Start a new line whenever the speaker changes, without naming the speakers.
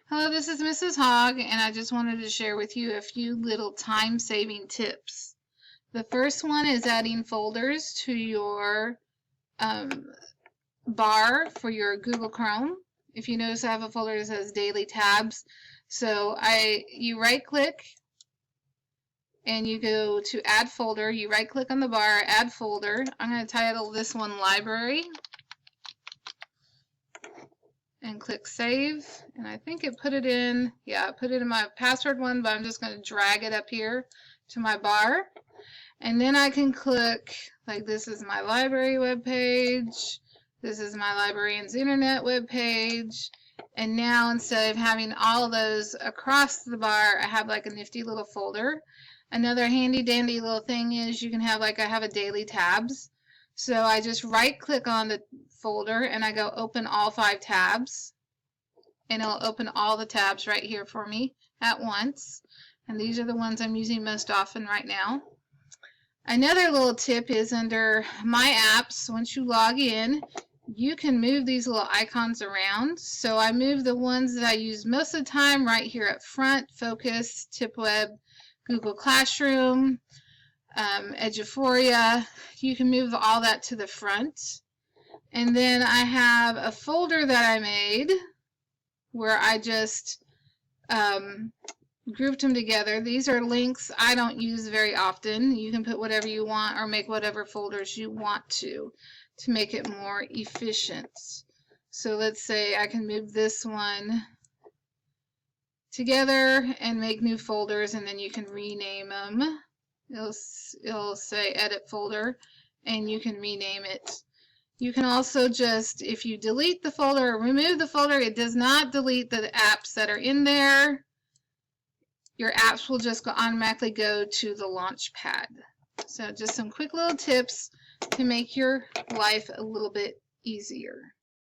Hello, this is Mrs. Hogg, and I just wanted to share with you a few little time-saving tips. The first one is adding folders to your bar for your Google Chrome. If you notice, I have a folder that says Daily Tabs. So you right-click and you go to Add Folder. You right-click on the bar, Add Folder. I'm going to title this one Library. And click Save, and I think it put it in, yeah, I put it in my password one, but I'm just going to drag it up here to my bar, and then I can click, like, this is my library webpage, this is my librarian's internet webpage, and now instead of having all of those across the bar, I have like a nifty little folder. Another handy dandy little thing is you can have, like, I have a daily tabs. So I just right click on the folder and I go open all 5 tabs, and it'll open all the tabs right here for me at once, and these are the ones I'm using most often right now. Another little tip is under My Apps. Once you log in, you can move these little icons around. So I move the ones that I use most of the time right here up front: Focus, TipWeb, Google Classroom, Eduphoria. You can move all that to the front. And then I have a folder that I made where I just grouped them together. These are links I don't use very often. You can put whatever you want or make whatever folders you want to make it more efficient. So let's say I can move this one together and make new folders, and then you can rename them. It'll say edit folder, and you can rename it. You can also just, if you delete the folder or remove the folder, it does not delete the apps that are in there. Your apps will just automatically go to the launchpad. So just some quick little tips to make your life a little bit easier.